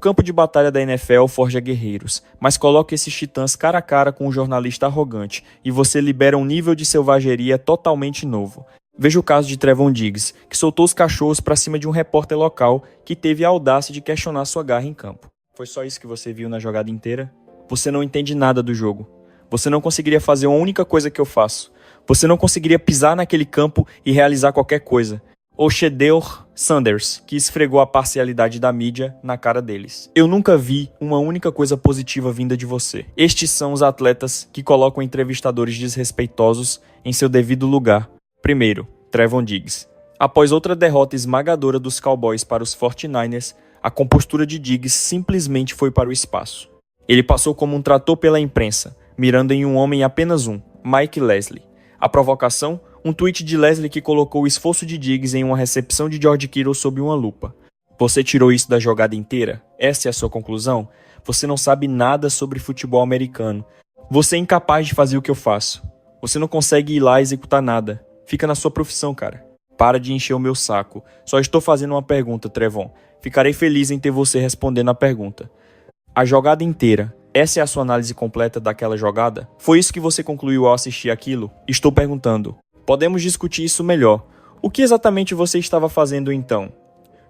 campo de batalha da NFL forja guerreiros, mas coloca esses titãs cara a cara com um jornalista arrogante e você libera um nível de selvageria totalmente novo. Veja o caso de Trevon Diggs, que soltou os cachorros para cima de um repórter local que teve a audácia de questionar sua garra em campo. Foi só isso que você viu na jogada inteira? Você não entende nada do jogo. Você não conseguiria fazer uma única coisa que eu faço. Você não conseguiria pisar naquele campo e realizar qualquer coisa. Ou Shedeur Sanders, que esfregou a parcialidade da mídia na cara deles. Eu nunca vi uma única coisa positiva vinda de você. Estes são os atletas que colocam entrevistadores desrespeitosos em seu devido lugar. Primeiro, Trevon Diggs. Após outra derrota esmagadora dos Cowboys para os 49ers, a compostura de Diggs simplesmente foi para o espaço. Ele passou como um trator pela imprensa, mirando em um homem apenas um, Mike Leslie. A provocação? Um tweet de Leslie que colocou o esforço de Diggs em uma recepção de George Kittle sob uma lupa. Você tirou isso da jogada inteira? Essa é a sua conclusão? Você não sabe nada sobre futebol americano. Você é incapaz de fazer o que eu faço. Você não consegue ir lá executar nada. Fica na sua profissão, cara. Para de encher o meu saco. Só estou fazendo uma pergunta, Trevon. Ficarei feliz em ter você respondendo a pergunta. A jogada inteira. Essa é a sua análise completa daquela jogada? Foi isso que você concluiu ao assistir aquilo? Estou perguntando. Podemos discutir isso melhor. O que exatamente você estava fazendo então?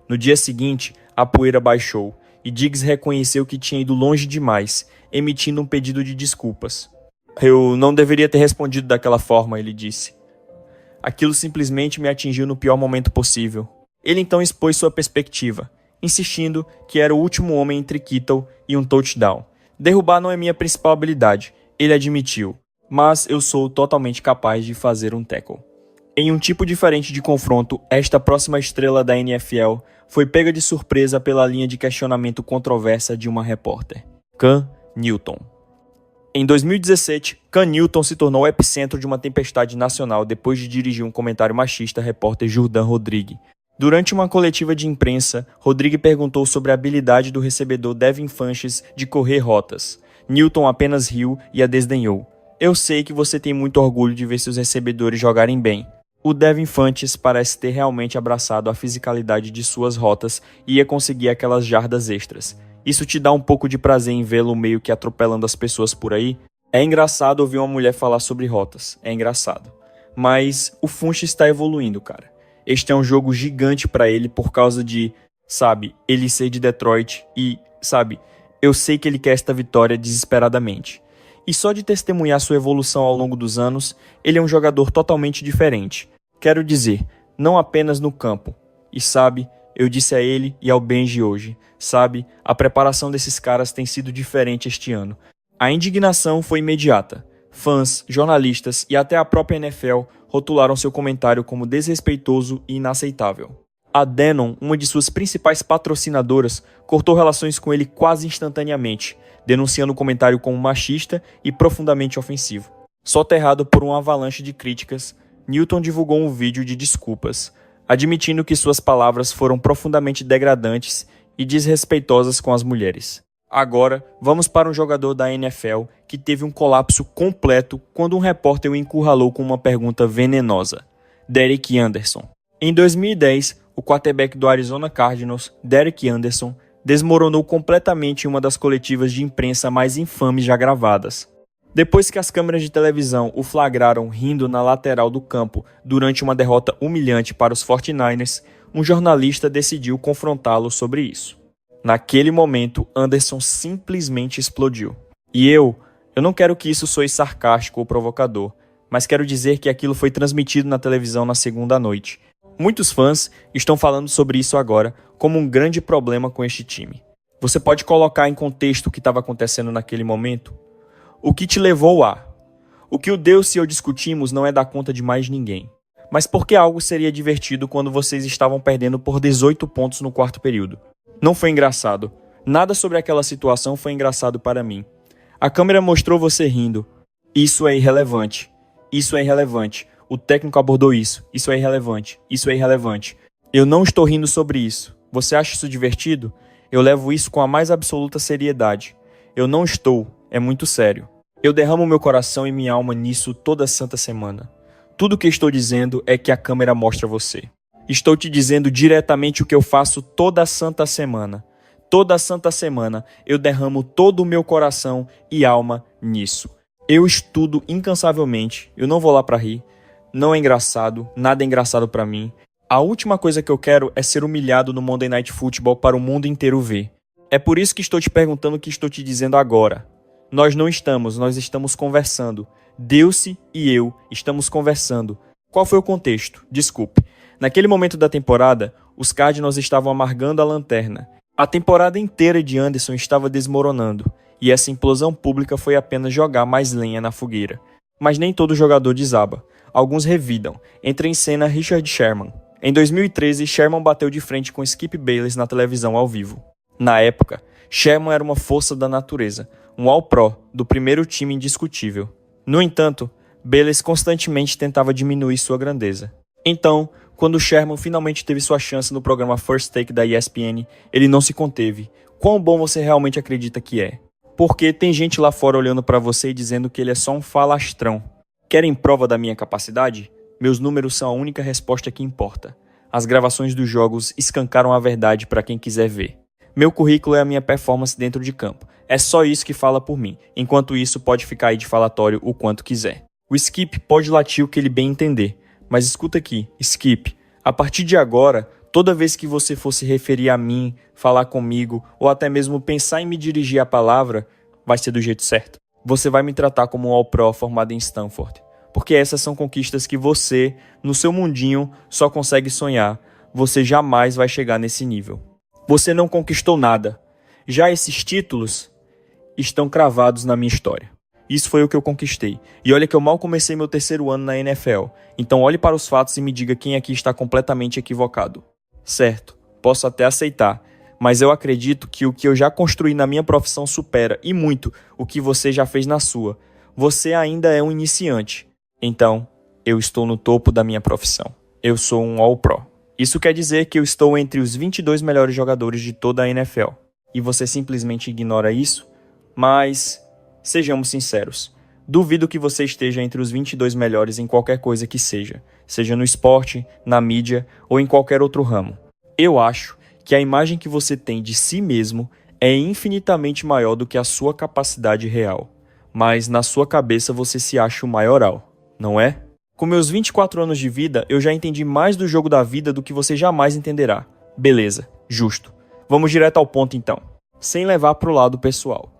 No dia seguinte, a poeira baixou e Diggs reconheceu que tinha ido longe demais, emitindo um pedido de desculpas. Eu não deveria ter respondido daquela forma, ele disse. Aquilo simplesmente me atingiu no pior momento possível. Ele então expôs sua perspectiva, insistindo que era o último homem entre Kittle e um touchdown. Derrubar não é minha principal habilidade, ele admitiu, mas eu sou totalmente capaz de fazer um tackle. Em um tipo diferente de confronto, esta próxima estrela da NFL foi pega de surpresa pela linha de questionamento controversa de uma repórter, Cam Newton. Em 2017, Cam Newton se tornou o epicentro de uma tempestade nacional depois de dirigir um comentário machista à repórter Jourdan Rodrigue. Durante uma coletiva de imprensa, Rodrigue perguntou sobre a habilidade do recebedor Devin Funchess de correr rotas. Newton apenas riu e a desdenhou. Eu sei que você tem muito orgulho de ver seus recebedores jogarem bem. O Devin Funchess parece ter realmente abraçado a fisicalidade de suas rotas e ia conseguir aquelas jardas extras. Isso te dá um pouco de prazer em vê-lo meio que atropelando as pessoas por aí? É engraçado ouvir uma mulher falar sobre rotas. É engraçado. Mas o Funchess está evoluindo, cara. Este é um jogo gigante pra ele por causa de, ele ser de Detroit e, eu sei que ele quer esta vitória desesperadamente. E só de testemunhar sua evolução ao longo dos anos, ele é um jogador totalmente diferente. Quero dizer, não apenas no campo. E eu disse a ele e ao Benji hoje, a preparação desses caras tem sido diferente este ano. A indignação foi imediata. Fãs, jornalistas e até a própria NFL rotularam seu comentário como desrespeitoso e inaceitável. A Denon, uma de suas principais patrocinadoras, cortou relações com ele quase instantaneamente, denunciando o comentário como machista e profundamente ofensivo. Soterrado por uma avalanche de críticas, Newton divulgou um vídeo de desculpas, admitindo que suas palavras foram profundamente degradantes e desrespeitosas com as mulheres. Agora, vamos para um jogador da NFL que teve um colapso completo quando um repórter o encurralou com uma pergunta venenosa. Derek Anderson. Em 2010, o quarterback do Arizona Cardinals, Derek Anderson, desmoronou completamente em uma das coletivas de imprensa mais infames já gravadas. Depois que as câmeras de televisão o flagraram rindo na lateral do campo durante uma derrota humilhante para os 49ers, um jornalista decidiu confrontá-lo sobre isso. Naquele momento, Anderson simplesmente explodiu. E eu não quero que isso soe sarcástico ou provocador, mas quero dizer que aquilo foi transmitido na televisão na segunda noite. Muitos fãs estão falando sobre isso agora como um grande problema com este time. Você pode colocar em contexto o que estava acontecendo naquele momento? O que te levou a? O que o Deus e eu discutimos não é dar conta de mais ninguém. Mas por que algo seria divertido quando vocês estavam perdendo por 18 pontos no quarto período? Não foi engraçado. Nada sobre aquela situação foi engraçado para mim. A câmera mostrou você rindo. Isso é irrelevante. Isso é irrelevante. O técnico abordou isso. Isso é irrelevante. Isso é irrelevante. Eu não estou rindo sobre isso. Você acha isso divertido? Eu levo isso com a mais absoluta seriedade. Eu não estou. É muito sério. Eu derramo meu coração e minha alma nisso toda santa semana. Tudo o que estou dizendo é que a câmera mostra você. Estou te dizendo diretamente o que eu faço toda santa semana. Toda santa semana eu derramo todo o meu coração e alma nisso. Eu estudo incansavelmente, eu não vou lá pra rir, não é engraçado, nada é engraçado pra mim. A última coisa que eu quero é ser humilhado no Monday Night Football para o mundo inteiro ver. É por isso que estou te perguntando o que estou te dizendo agora. Nós estamos conversando. Deuce e eu estamos conversando. Qual foi o contexto? Desculpe. Naquele momento da temporada, os Cardinals estavam amargando a lanterna. A temporada inteira de Anderson estava desmoronando, e essa implosão pública foi apenas jogar mais lenha na fogueira. Mas nem todo jogador desaba. Alguns revidam. Entra em cena Richard Sherman. Em 2013, Sherman bateu de frente com Skip Bayless na televisão ao vivo. Na época, Sherman era uma força da natureza, um All-Pro do primeiro time indiscutível. No entanto, Bayless constantemente tentava diminuir sua grandeza. Então, quando Sherman finalmente teve sua chance no programa First Take da ESPN, ele não se conteve. Quão bom você realmente acredita que é? Porque tem gente lá fora olhando pra você e dizendo que ele é só um falastrão. Querem prova da minha capacidade? Meus números são a única resposta que importa. As gravações dos jogos escancaram a verdade para quem quiser ver. Meu currículo é a minha performance dentro de campo. É só isso que fala por mim. Enquanto isso, pode ficar aí de falatório o quanto quiser. O Skip pode latir o que ele bem entender. Mas escuta aqui, Skip. A partir de agora, toda vez que você for se referir a mim, falar comigo, ou até mesmo pensar em me dirigir a palavra, vai ser do jeito certo. Você vai me tratar como um All-Pro formado em Stanford. Porque essas são conquistas que você, no seu mundinho, só consegue sonhar. Você jamais vai chegar nesse nível. Você não conquistou nada. Já esses títulos estão cravados na minha história. Isso foi o que eu conquistei. E olha que eu mal comecei meu terceiro ano na NFL. Então olhe para os fatos e me diga quem aqui está completamente equivocado. Certo, posso até aceitar. Mas eu acredito que o que eu já construí na minha profissão supera, e muito, o que você já fez na sua. Você ainda é um iniciante. Então, eu estou no topo da minha profissão. Eu sou um All-Pro. Isso quer dizer que eu estou entre os 22 melhores jogadores de toda a NFL. E você simplesmente ignora isso? Mas, sejamos sinceros, duvido que você esteja entre os 22 melhores em qualquer coisa que seja no esporte, na mídia ou em qualquer outro ramo. Eu acho que a imagem que você tem de si mesmo é infinitamente maior do que a sua capacidade real. Mas na sua cabeça você se acha o maioral, não é? Com meus 24 anos de vida, eu já entendi mais do jogo da vida do que você jamais entenderá. Beleza, justo. Vamos direto ao ponto então, sem levar pro lado pessoal.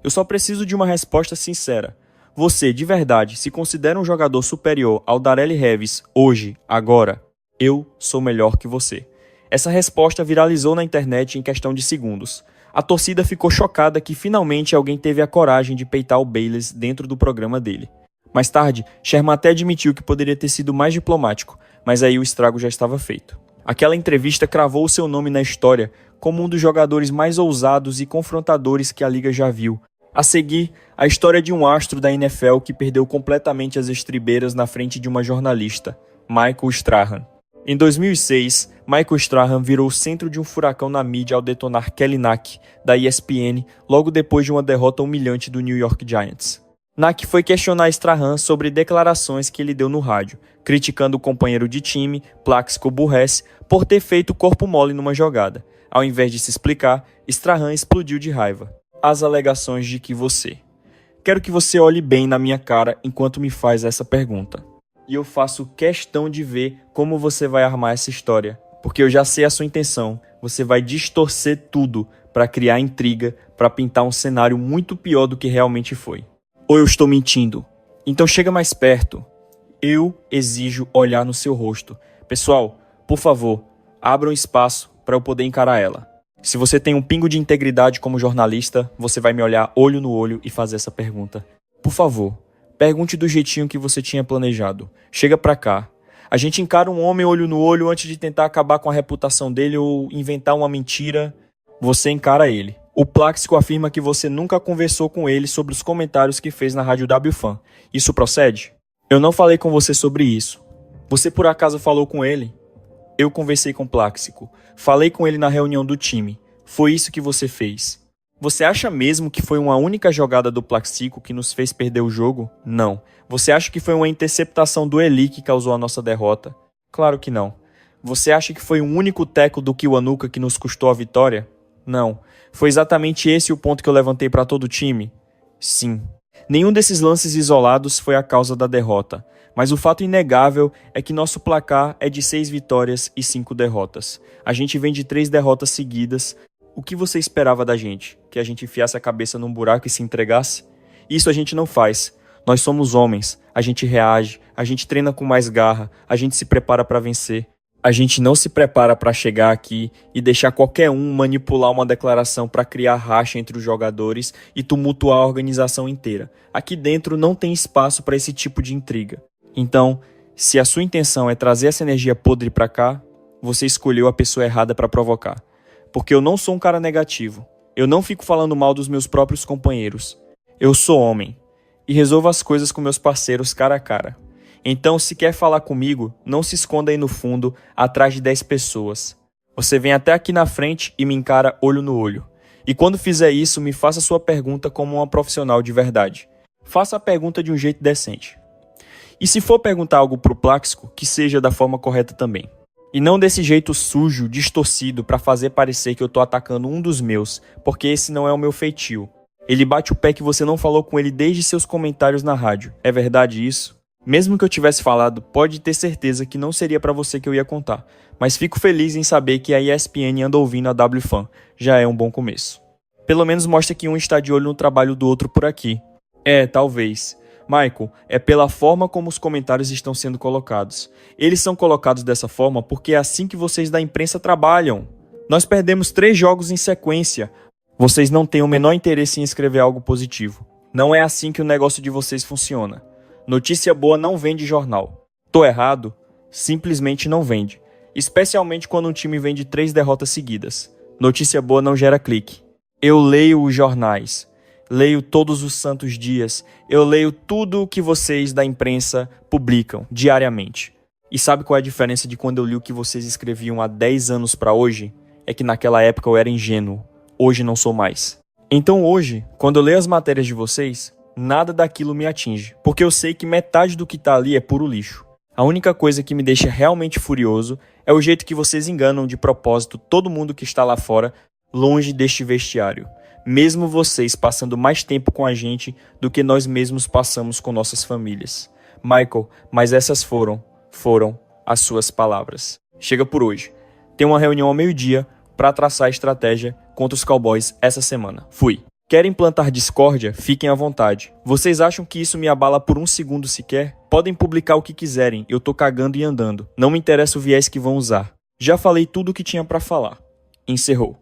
Eu só preciso de uma resposta sincera. Você, de verdade, se considera um jogador superior ao Darrelle Revis hoje, agora? Eu sou melhor que você. Essa resposta viralizou na internet em questão de segundos. A torcida ficou chocada que finalmente alguém teve a coragem de peitar o Bayless dentro do programa dele. Mais tarde, Sherman até admitiu que poderia ter sido mais diplomático, mas aí o estrago já estava feito. Aquela entrevista cravou o seu nome na história como um dos jogadores mais ousados e confrontadores que a liga já viu. A seguir, a história de um astro da NFL que perdeu completamente as estribeiras na frente de uma jornalista, Michael Strahan. Em 2006, Michael Strahan virou o centro de um furacão na mídia ao detonar Kelly Nack, da ESPN, logo depois de uma derrota humilhante do New York Giants. Nack foi questionar Strahan sobre declarações que ele deu no rádio, criticando o companheiro de time, Plaxico Burress, por ter feito corpo mole numa jogada. Ao invés de se explicar, Strahan explodiu de raiva. As alegações de que você... Quero que você olhe bem na minha cara enquanto me faz essa pergunta. E eu faço questão de ver como você vai armar essa história, porque eu já sei a sua intenção. Você vai distorcer tudo para criar intriga, para pintar um cenário muito pior do que realmente foi. Ou eu estou mentindo? Então chega mais perto. Eu exijo olhar no seu rosto. Pessoal, por favor, abra um espaço para eu poder encarar ela. Se você tem um pingo de integridade como jornalista, você vai me olhar olho no olho e fazer essa pergunta. Por favor, pergunte do jeitinho que você tinha planejado. Chega pra cá. A gente encara um homem olho no olho antes de tentar acabar com a reputação dele ou inventar uma mentira. Você encara ele. O Plaxico afirma que você nunca conversou com ele sobre os comentários que fez na Rádio WFAN. Isso procede? Eu não falei com você sobre isso. Você por acaso falou com ele? Eu conversei com o Plaxico. Falei com ele na reunião do time. Foi isso que você fez. Você acha mesmo que foi uma única jogada do Plaxico que nos fez perder o jogo? Não. Você acha que foi uma interceptação do Eli que causou a nossa derrota? Claro que não. Você acha que foi um único teco do Kiwanuka que nos custou a vitória? Não. Foi exatamente esse o ponto que eu levantei para todo o time? Sim. Nenhum desses lances isolados foi a causa da derrota, mas o fato inegável é que nosso placar é de 6 vitórias e 5 derrotas. A gente vem de 3 derrotas seguidas. O que você esperava da gente? Que a gente enfiasse a cabeça num buraco e se entregasse? Isso a gente não faz. Nós somos homens, a gente reage, a gente treina com mais garra, a gente se prepara para vencer. A gente não se prepara para chegar aqui e deixar qualquer um manipular uma declaração para criar racha entre os jogadores e tumultuar a organização inteira. Aqui dentro não tem espaço para esse tipo de intriga. Então, se a sua intenção é trazer essa energia podre para cá, você escolheu a pessoa errada para provocar. Porque eu não sou um cara negativo. Eu não fico falando mal dos meus próprios companheiros. Eu sou homem. E resolvo as coisas com meus parceiros cara a cara. Então, se quer falar comigo, não se esconda aí no fundo, atrás de 10 pessoas. Você vem até aqui na frente e me encara olho no olho. E quando fizer isso, me faça sua pergunta como uma profissional de verdade. Faça a pergunta de um jeito decente. E se for perguntar algo pro Plaxico, que seja da forma correta também. E não desse jeito sujo, distorcido, pra fazer parecer que eu tô atacando um dos meus, porque esse não é o meu feitio. Ele bate o pé que você não falou com ele desde seus comentários na rádio. É verdade isso? Mesmo que eu tivesse falado, pode ter certeza que não seria pra você que eu ia contar. Mas fico feliz em saber que a ESPN anda ouvindo a WFAN. Já é um bom começo. Pelo menos mostra que um está de olho no trabalho do outro por aqui. Talvez. Michael, é pela forma como os comentários estão sendo colocados. Eles são colocados dessa forma porque é assim que vocês da imprensa trabalham. Nós perdemos 3 jogos em sequência. Vocês não têm o menor interesse em escrever algo positivo. Não é assim que o negócio de vocês funciona. Notícia boa não vende jornal. Tô errado? Simplesmente não vende. Especialmente quando um time vende 3 derrotas seguidas. Notícia boa não gera clique. Eu leio os jornais. Leio todos os santos dias. Eu leio tudo o que vocês da imprensa publicam diariamente. E sabe qual é a diferença de quando eu li o que vocês escreviam há 10 anos para hoje? É que naquela época eu era ingênuo. Hoje não sou mais. Então hoje, quando eu leio as matérias de vocês, nada daquilo me atinge, porque eu sei que metade do que tá ali é puro lixo. A única coisa que me deixa realmente furioso é o jeito que vocês enganam de propósito todo mundo que está lá fora, longe deste vestiário. Mesmo vocês passando mais tempo com a gente do que nós mesmos passamos com nossas famílias. Michael, mas essas foram as suas palavras. Chega por hoje. Tem uma reunião ao meio-dia para traçar a estratégia contra os Cowboys essa semana. Fui. Querem plantar discórdia? Fiquem à vontade. Vocês acham que isso me abala por um segundo sequer? Podem publicar o que quiserem, eu tô cagando e andando. Não me interessa o viés que vão usar. Já falei tudo o que tinha para falar. Encerrou.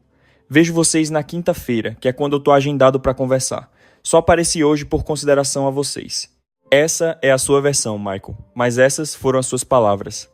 Vejo vocês na quinta-feira, que é quando eu tô agendado para conversar. Só apareci hoje por consideração a vocês. Essa é a sua versão, Michael, mas essas foram as suas palavras.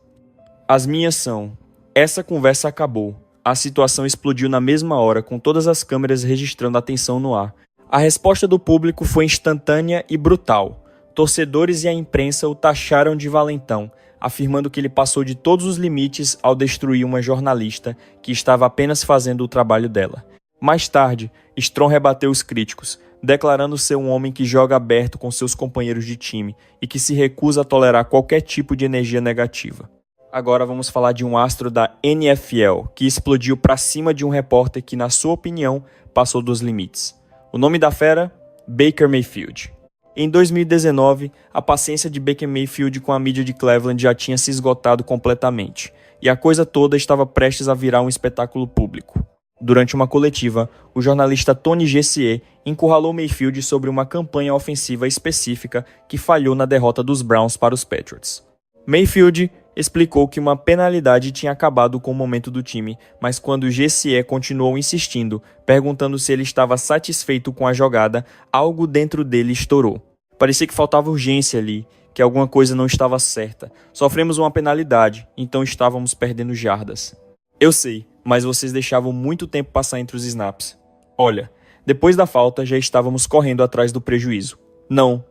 As minhas são: essa conversa acabou. A situação explodiu na mesma hora, com todas as câmeras registrando a tensão no ar. A resposta do público foi instantânea e brutal. Torcedores e a imprensa o taxaram de valentão, afirmando que ele passou de todos os limites ao destruir uma jornalista que estava apenas fazendo o trabalho dela. Mais tarde, Strong rebateu os críticos, declarando ser um homem que joga aberto com seus companheiros de time e que se recusa a tolerar qualquer tipo de energia negativa. Agora vamos falar de um astro da NFL que explodiu pra cima de um repórter que, na sua opinião, passou dos limites. O nome da fera? Baker Mayfield. Em 2019, a paciência de Baker Mayfield com a mídia de Cleveland já tinha se esgotado completamente, e a coisa toda estava prestes a virar um espetáculo público. Durante uma coletiva, o jornalista Tony Gessier encurralou Mayfield sobre uma campanha ofensiva específica que falhou na derrota dos Browns para os Patriots. Mayfield explicou que uma penalidade tinha acabado com o momento do time, mas quando Gessier continuou insistindo, perguntando se ele estava satisfeito com a jogada, algo dentro dele estourou. Parecia que faltava urgência ali, que alguma coisa não estava certa. Sofremos uma penalidade, então estávamos perdendo jardas. Eu sei, mas vocês deixavam muito tempo passar entre os snaps. Olha, depois da falta já estávamos correndo atrás do prejuízo. Não.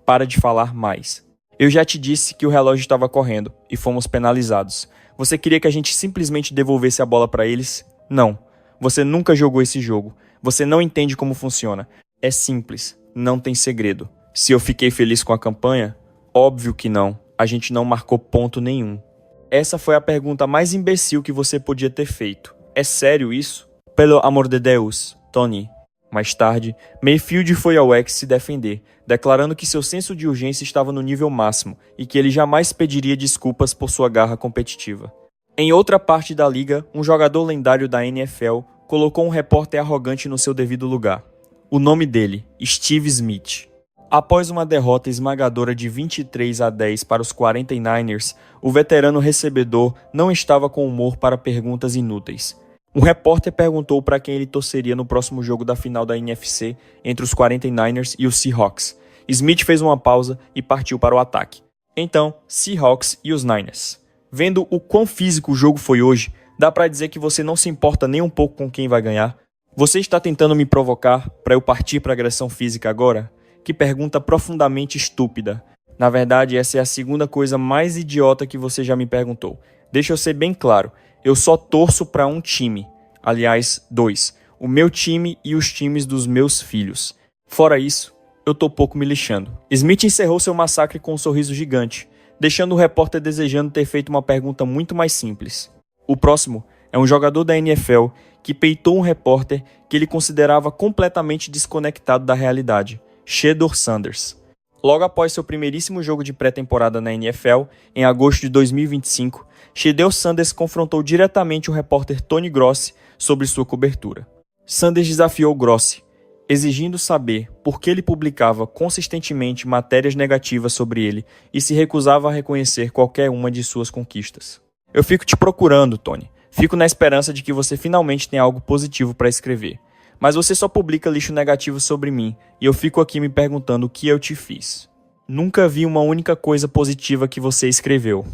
Para de falar mais. Eu já te disse que o relógio estava correndo e fomos penalizados. Você queria que a gente simplesmente devolvesse a bola para eles? Não. Você nunca jogou esse jogo. Você não entende como funciona. É simples. Não tem segredo. Se eu fiquei feliz com a campanha? Óbvio que não. A gente não marcou ponto nenhum. Essa foi a pergunta mais imbecil que você podia ter feito. É sério isso? Pelo amor de Deus, Tony. Mais tarde, Mayfield foi ao X se defender, declarando que seu senso de urgência estava no nível máximo e que ele jamais pediria desculpas por sua garra competitiva. Em outra parte da liga, um jogador lendário da NFL colocou um repórter arrogante no seu devido lugar. O nome dele, Steve Smith. Após uma derrota esmagadora de 23-10 para os 49ers, o veterano recebedor não estava com humor para perguntas inúteis. Um repórter perguntou para quem ele torceria no próximo jogo da final da NFC entre os 49ers e os Seahawks. Smith fez uma pausa e partiu para o ataque. Então, Seahawks e os Niners. Vendo o quão físico o jogo foi hoje, dá para dizer que você não se importa nem um pouco com quem vai ganhar? Você está tentando me provocar para eu partir para a agressão física agora? Que pergunta profundamente estúpida. Na verdade, essa é a segunda coisa mais idiota que você já me perguntou. Deixa eu ser bem claro, eu só torço para um time. Aliás, 2. O meu time e os times dos meus filhos. Fora isso, eu tô pouco me lixando. Smith encerrou seu massacre com um sorriso gigante, deixando o repórter desejando ter feito uma pergunta muito mais simples. O próximo é um jogador da NFL que peitou um repórter que ele considerava completamente desconectado da realidade. Shedeur Sanders. Logo após seu primeiríssimo jogo de pré-temporada na NFL, em agosto de 2025, Shedeur Sanders confrontou diretamente o repórter Tony Grossi sobre sua cobertura. Sanders desafiou Grossi, exigindo saber por que ele publicava consistentemente matérias negativas sobre ele e se recusava a reconhecer qualquer uma de suas conquistas. Eu fico te procurando, Tony. Fico na esperança de que você finalmente tenha algo positivo para escrever. Mas você só publica lixo negativo sobre mim, e eu fico aqui me perguntando o que eu te fiz. Nunca vi uma única coisa positiva que você escreveu.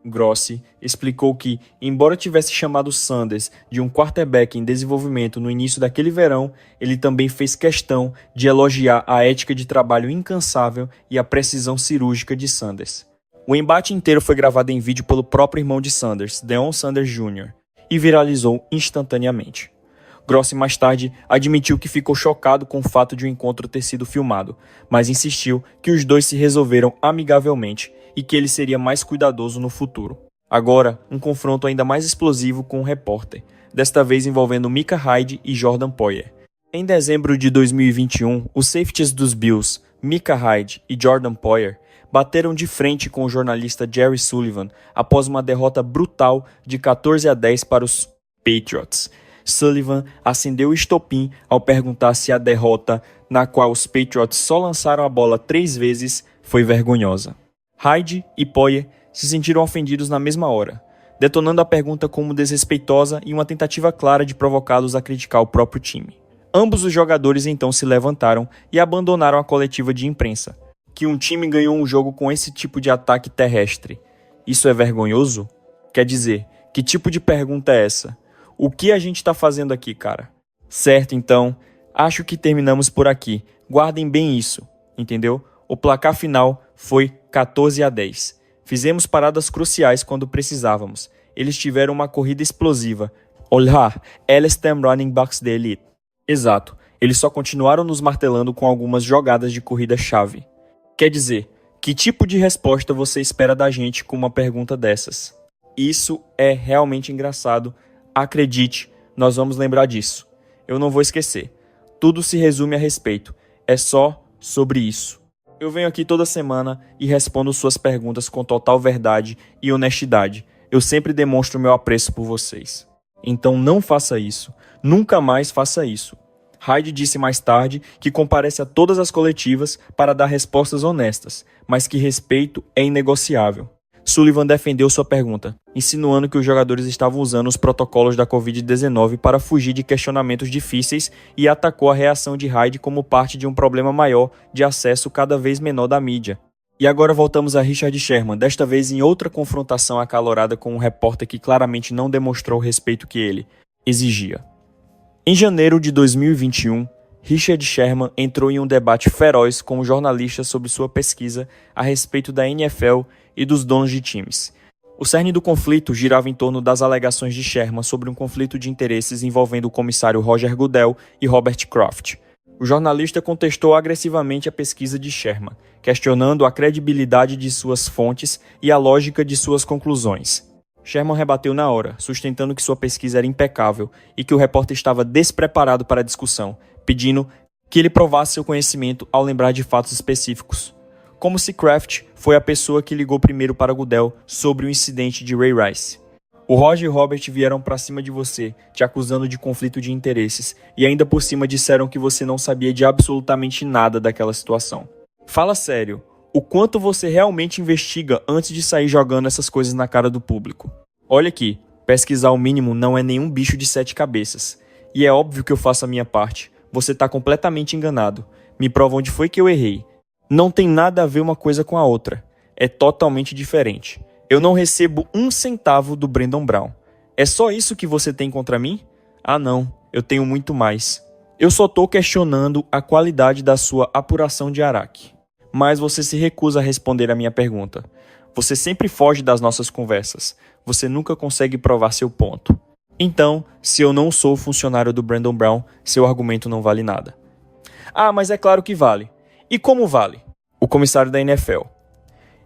Grossi explicou que, embora tivesse chamado Sanders de um quarterback em desenvolvimento no início daquele verão, ele também fez questão de elogiar a ética de trabalho incansável e a precisão cirúrgica de Sanders. O embate inteiro foi gravado em vídeo pelo próprio irmão de Sanders, Deion Sanders Jr., e viralizou instantaneamente. Grossi mais tarde admitiu que ficou chocado com o fato de o encontro ter sido filmado, mas insistiu que os dois se resolveram amigavelmente e que ele seria mais cuidadoso no futuro. Agora, um confronto ainda mais explosivo com um repórter, desta vez envolvendo Micah Hyde e Jordan Poyer. Em dezembro de 2021, os safeties dos Bills, Micah Hyde e Jordan Poyer, bateram de frente com o jornalista Jerry Sullivan após uma derrota brutal de 14-10 para os Patriots. Sullivan acendeu o estopim ao perguntar se a derrota, na qual os Patriots só lançaram a bola 3 vezes, foi vergonhosa. Hyde e Poyer se sentiram ofendidos na mesma hora, detonando a pergunta como desrespeitosa e uma tentativa clara de provocá-los a criticar o próprio time. Ambos os jogadores então se levantaram e abandonaram a coletiva de imprensa. Que um time ganhou um jogo com esse tipo de ataque terrestre. Isso é vergonhoso? Quer dizer, que tipo de pergunta é essa? O que a gente tá fazendo aqui, cara? Certo, então, acho que terminamos por aqui. Guardem bem isso, entendeu? O placar final foi 14-10. Fizemos paradas cruciais quando precisávamos. Eles tiveram uma corrida explosiva. Olha, eles têm running backs de elite. Exato, eles só continuaram nos martelando com algumas jogadas de corrida-chave. Quer dizer, que tipo de resposta você espera da gente com uma pergunta dessas? Isso é realmente engraçado. Acredite, nós vamos lembrar disso. Eu não vou esquecer. Tudo se resume a respeito. É só sobre isso. Eu venho aqui toda semana e respondo suas perguntas com total verdade e honestidade. Eu sempre demonstro meu apreço por vocês. Então não faça isso. Nunca mais faça isso. Hyde disse mais tarde que comparece a todas as coletivas para dar respostas honestas, mas que respeito é inegociável. Sullivan defendeu sua pergunta, insinuando que os jogadores estavam usando os protocolos da Covid-19 para fugir de questionamentos difíceis e atacou a reação de Hyde como parte de um problema maior de acesso cada vez menor da mídia. E agora voltamos a Richard Sherman, desta vez em outra confrontação acalorada com um repórter que claramente não demonstrou o respeito que ele exigia. Em janeiro de 2021, Richard Sherman entrou em um debate feroz com jornalistas sobre sua pesquisa a respeito da NFL e dos donos de times. O cerne do conflito girava em torno das alegações de Sherman sobre um conflito de interesses envolvendo o comissário Roger Goodell e Robert Kraft. O jornalista contestou agressivamente a pesquisa de Sherman, questionando a credibilidade de suas fontes e a lógica de suas conclusões. Sherman rebateu na hora, sustentando que sua pesquisa era impecável e que o repórter estava despreparado para a discussão, pedindo que ele provasse seu conhecimento ao lembrar de fatos específicos. Como se Kraft foi a pessoa que ligou primeiro para Goodell sobre o incidente de Ray Rice. O Roger e Robert vieram para cima de você, te acusando de conflito de interesses, e ainda por cima disseram que você não sabia de absolutamente nada daquela situação. Fala sério, o quanto você realmente investiga antes de sair jogando essas coisas na cara do público? Olha aqui, pesquisar o mínimo não é nenhum bicho de 7 cabeças. E é óbvio que eu faço a minha parte. Você está completamente enganado. Me prova onde foi que eu errei. Não tem nada a ver uma coisa com a outra. É totalmente diferente. Eu não recebo 1 centavo do Brandon Brown. É só isso que você tem contra mim? Ah não, eu tenho muito mais. Eu só tô questionando a qualidade da sua apuração de Araque. Mas você se recusa a responder a minha pergunta. Você sempre foge das nossas conversas. Você nunca consegue provar seu ponto. Então, se eu não sou funcionário do Brandon Brown, seu argumento não vale nada. Ah, mas é claro que vale. E como vale? O comissário da NFL.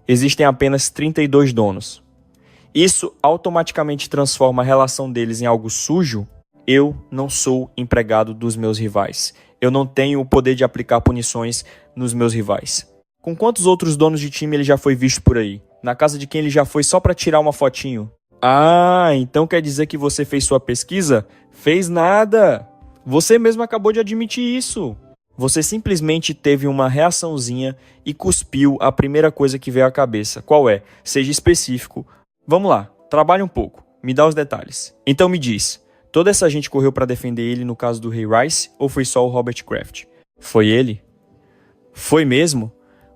Existem apenas 32 donos. Isso automaticamente transforma a relação deles em algo sujo? Eu não sou empregado dos meus rivais. Eu não tenho o poder de aplicar punições nos meus rivais. Com quantos outros donos de time ele já foi visto por aí? Na casa de quem ele já foi só para tirar uma fotinho? Ah, então quer dizer que você fez sua pesquisa? Fez nada! Você mesmo acabou de admitir isso. Você simplesmente teve uma reaçãozinha e cuspiu a primeira coisa que veio à cabeça. Qual é? Seja específico. Vamos lá, trabalhe um pouco. Me dá os detalhes. Então me diz, toda essa gente correu para defender ele no caso do Ray Rice ou foi só o Robert Kraft? Foi ele? Foi mesmo?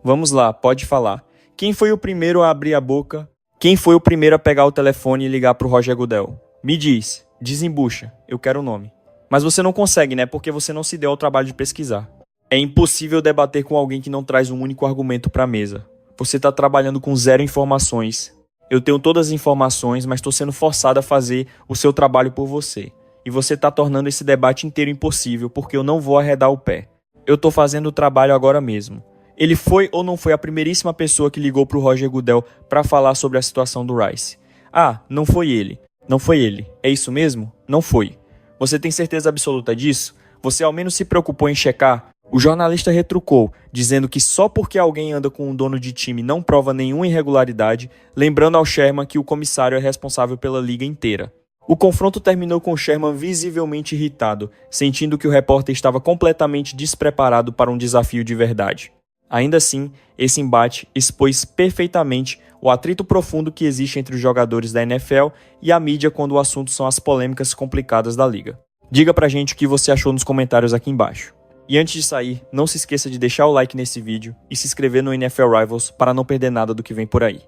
Vamos lá, pode falar. Quem foi o primeiro a abrir a boca? Quem foi o primeiro a pegar o telefone e ligar para o Roger Goodell? Me diz, desembucha, eu quero o nome. Mas você não consegue, né? Porque você não se deu ao trabalho de pesquisar. É impossível debater com alguém que não traz um único argumento para a mesa. Você está trabalhando com 0 informações. Eu tenho todas as informações, mas estou sendo forçado a fazer o seu trabalho por você. E você está tornando esse debate inteiro impossível, porque eu não vou arredar o pé. Eu estou fazendo o trabalho agora mesmo. Ele foi ou não foi a primeiríssima pessoa que ligou para o Roger Goodell para falar sobre a situação do Rice? Ah, não foi ele. Não foi ele. É isso mesmo? Não foi. Você tem certeza absoluta disso? Você ao menos se preocupou em checar? O jornalista retrucou, dizendo que só porque alguém anda com um dono de time não prova nenhuma irregularidade, lembrando ao Sherman que o comissário é responsável pela liga inteira. O confronto terminou com Sherman visivelmente irritado, sentindo que o repórter estava completamente despreparado para um desafio de verdade. Ainda assim, esse embate expôs perfeitamente o atrito profundo que existe entre os jogadores da NFL e a mídia quando o assunto são as polêmicas complicadas da liga. Diga pra gente o que você achou nos comentários aqui embaixo. E antes de sair, não se esqueça de deixar o like nesse vídeo e se inscrever no NFL Rivals para não perder nada do que vem por aí.